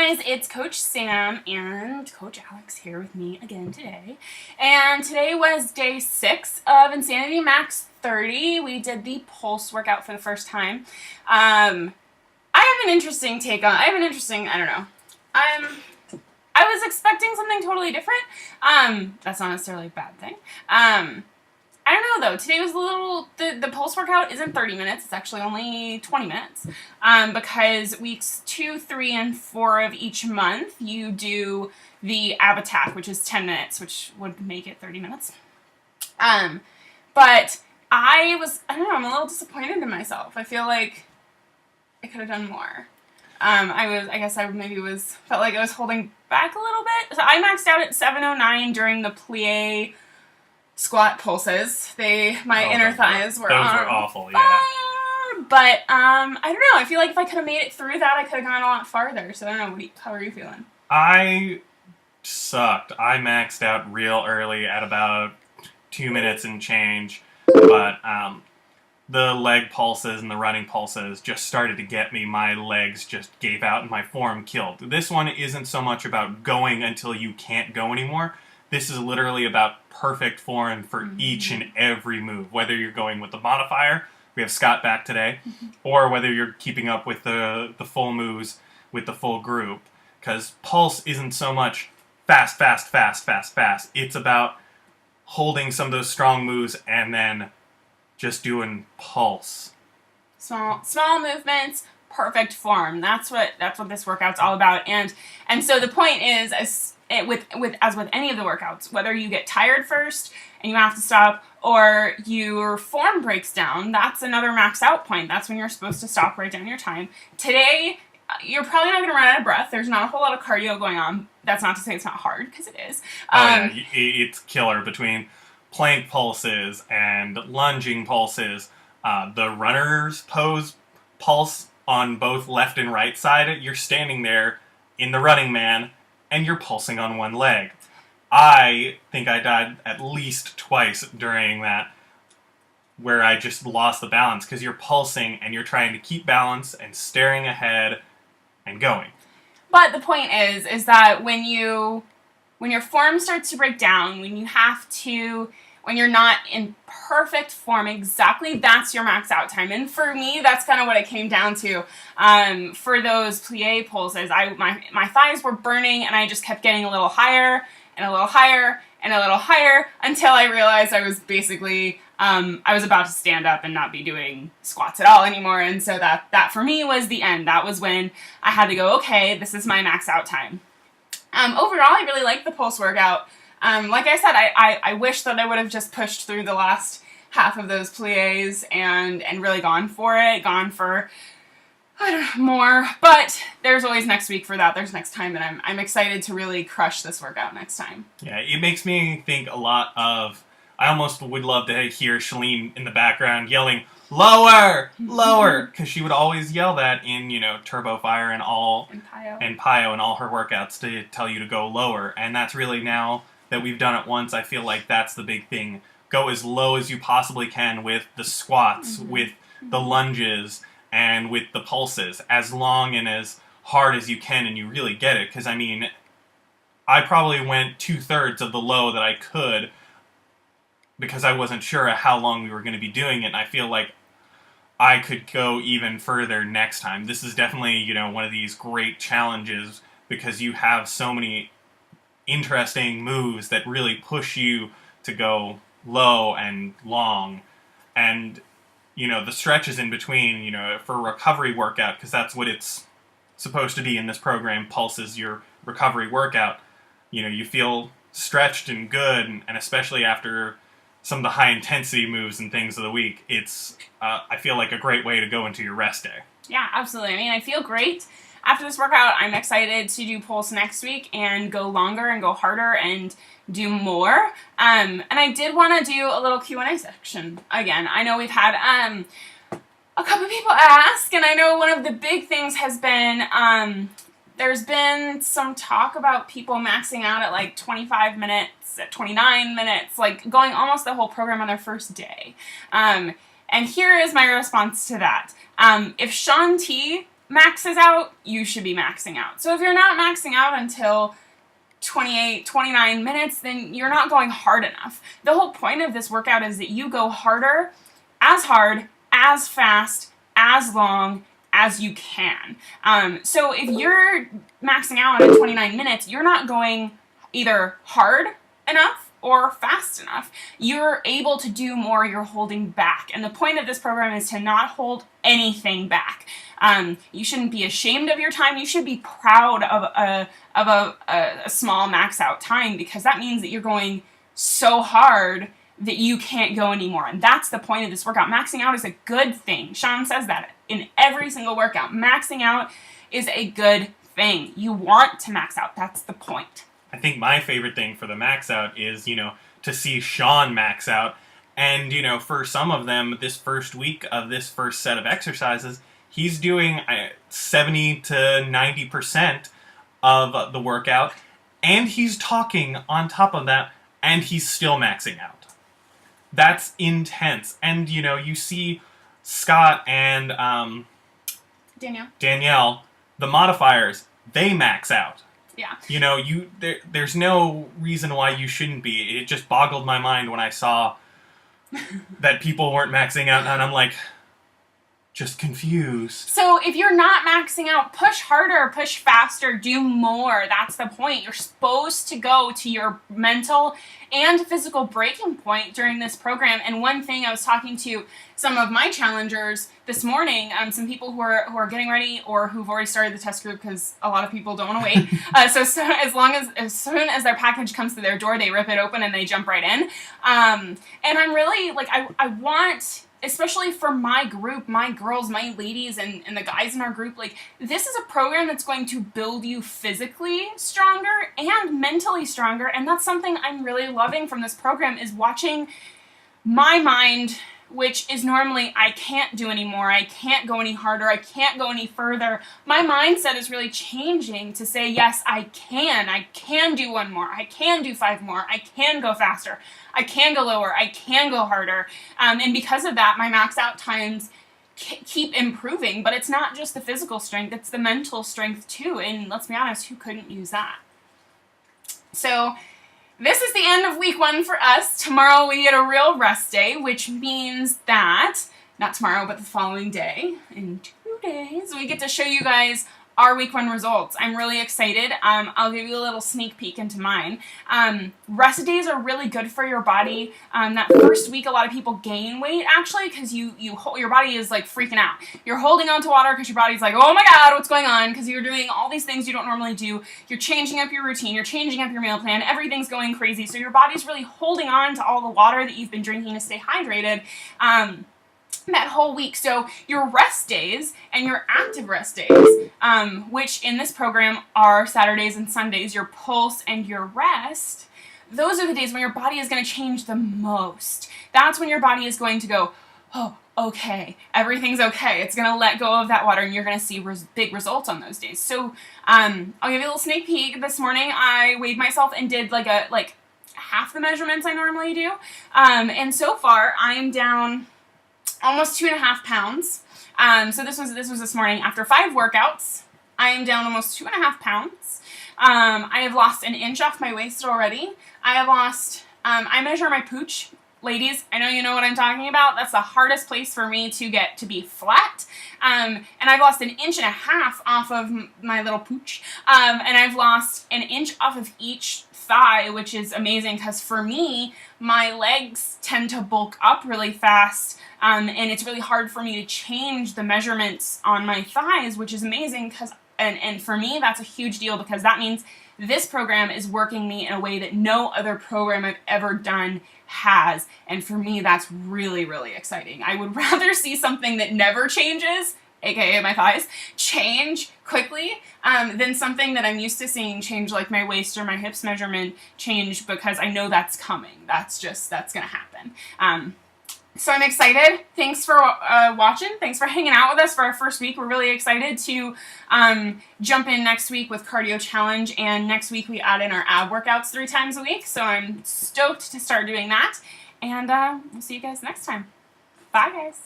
guys, it's Coach Sam and Coach Alex here with me again today. And today was day 6 of Insanity Max 30. We did the pulse workout for the first time. I have an interesting take on, I don't know. I was expecting something totally different. That's not necessarily a bad thing. I don't know though, today was a little, the pulse workout isn't 30 minutes, it's actually only 20 minutes, because weeks 2, 3, and 4 of each month, you do the ab attack, which is 10 minutes, which would make it 30 minutes. But I don't know, I'm a little disappointed in myself. I feel like I could have done more. I guess I maybe felt like I was holding back a little bit. So I maxed out at 709 during the plie squat pulses. My inner thighs were those were awful, yeah. But I don't know. I feel like if I could have made it through that, I could have gone a lot farther. So I don't know. How are you feeling? I sucked. I maxed out real early at about 2 minutes and change, but the leg pulses and the running pulses just started to get me. My legs just gave out and my form killed. This one isn't so much about going until you can't go anymore. This is literally about perfect form for each and every move, whether you're going with the modifier, we have Scott back today, or whether you're keeping up with the full moves with the full group. Because pulse isn't so much fast, fast, fast, fast, fast. It's about holding some of those strong moves and then just doing pulse. Small movements, perfect form. That's what this workout's all about. And so the point is, as with any of the workouts, whether you get tired first and you have to stop, or your form breaks down, that's another max out point. That's when you're supposed to stop, write down your time. Today, you're probably not going to run out of breath. There's not a whole lot of cardio going on. That's not to say it's not hard, because it is. It's killer between plank pulses and lunging pulses. The runner's pose pulse on both left and right side, you're standing there in the running man, and you're pulsing on one leg. I think I died at least twice during that, where I just lost the balance, because you're pulsing and you're trying to keep balance and staring ahead and going. But the point is that when your form starts to break down, when you're not in perfect form, exactly, that's your max out time. And for me, that's kind of what it came down to. For those plie pulses, my thighs were burning, and I just kept getting a little higher and a little higher and a little higher until I realized I was basically, I was about to stand up and not be doing squats at all anymore. And so that for me was the end. That was when I had to go, okay, this is my max out time. Overall, I really liked the pulse workout. Like I said, I wish that I would have just pushed through the last half of those plies and really gone for, I don't know, more. But there's always next week for that. There's next time, and I'm excited to really crush this workout next time. Yeah, it makes me think a lot of, I almost would love to hear Shalene in the background yelling, lower, lower, because she would always yell that in, Turbo Fire and Pio and all her workouts to tell you to go lower. And that's really, now that we've done it once, I feel like that's the big thing. Go as low as you possibly can with the squats, with the lunges, and with the pulses, as long and as hard as you can, and you really get it. Because, I probably went 2/3 of the low that I could, because I wasn't sure how long we were going to be doing it, and I feel like I could go even further next time. This is definitely, one of these great challenges, because you have so many interesting moves that really push you to go low and long. And, the stretches in between, for a recovery workout, because that's what it's supposed to be in this program, Pulse is your recovery workout. You feel stretched and good, and especially after some of the high-intensity moves and things of the week, it's, I feel like a great way to go into your rest day. Yeah, absolutely. I feel great. After this workout, I'm excited to do Pulse next week and go longer and go harder and do more. And I did want to do a little Q&A section again. I know we've had a couple people ask, and I know one of the big things has been, there's been some talk about people maxing out at like 25 minutes, at 29 minutes, like going almost the whole program on their first day. And here is my response to that. If Sean T maxes out, you should be maxing out. So if you're not maxing out until 28, 29 minutes, then you're not going hard enough. The whole point of this workout is that you go harder, as fast, as long as you can. So if you're maxing out at 29 minutes, you're not going either hard enough or fast enough. You're able to do more, you're holding back. And the point of this program is to not hold anything back. You shouldn't be ashamed of your time. You should be proud of a small max out time, because that means that you're going so hard that you can't go anymore. And that's the point of this workout. Maxing out is a good thing. Sean says that in every single workout. Maxing out is a good thing. You want to max out. That's the point. I think my favorite thing for the max out is, to see Sean max out. And, for some of them, this first week of this first set of exercises, he's doing 70 to 90% of the workout. And he's talking on top of that, and he's still maxing out. That's intense. And, you see Scott and Danielle, the modifiers, they max out. Yeah. There's no reason why you shouldn't be. It just boggled my mind when I saw that people weren't maxing out, and I'm like, just confused. So if you're not maxing out, push harder, push faster, do more. That's the point. You're supposed to go to your mental and physical breaking point during this program. And one thing, I was talking to some of my challengers this morning, some people who are getting ready or who've already started the test group, because a lot of people don't want to wait. So as soon as their package comes to their door, they rip it open and they jump right in. And I'm really like, I want, especially for my group, my girls, my ladies, and the guys in our group, like, this is a program that's going to build you physically stronger and mentally stronger. And that's something I'm really loving from this program, is watching my mind, which is normally, I can't do anymore, I can't go any harder, I can't go any further. My mindset is really changing to say, yes, I can do one more, I can do 5 more, I can go faster, I can go lower, I can go harder. And because of that, my max out times keep improving. But it's not just the physical strength, it's the mental strength too. And let's be honest, who couldn't use that? So this is the end of week 1 for us. Tomorrow we get a real rest day, which means that, not tomorrow, but the following day, in 2 days, we get to show you guys our week 1 results. I'm really excited. I'll give you a little sneak peek into mine. Rest days are really good for your body. That first week, a lot of people gain weight, actually, because your body is like freaking out. You're holding on to water because your body's like, oh my god, what's going on? Because you're doing all these things you don't normally do. You're changing up your routine. You're changing up your meal plan. Everything's going crazy. So your body's really holding on to all the water that you've been drinking to stay hydrated. That whole week. So your rest days and your active rest days, which in this program are Saturdays and Sundays, your pulse and your rest, those are the days when your body is going to change the most. That's when your body is going to go, oh, okay, everything's okay. It's going to let go of that water, and you're going to see big results on those days. So I'll give you a little sneak peek. This morning I weighed myself and did like half the measurements I normally do. And so far I'm down almost 2.5 pounds. So this was this morning. After 5 workouts, I am down almost 2.5 pounds. I have lost 1 inch off my waist already. I have lost, I measure my pooch. Ladies, I know you know what I'm talking about. That's the hardest place for me to get to be flat. And I've lost 1.5 inches off of my little pooch. And I've lost 1 inch off of each thigh, which is amazing, because for me, my legs tend to bulk up really fast. And it's really hard for me to change the measurements on my thighs, which is amazing, because and for me, that's a huge deal, because that means this program is working me in a way that no other program I've ever done has. And for me, that's really, really exciting. I would rather see something that never changes, aka my thighs, change quickly, than something that I'm used to seeing change, like my waist or my hips measurement change, because I know that's coming. That's gonna happen. So I'm excited. Thanks for watching. Thanks for hanging out with us for our first week. We're really excited to jump in next week with Cardio Challenge, and next week we add in our ab workouts 3 times a week. So I'm stoked to start doing that, and we'll see you guys next time. Bye, guys.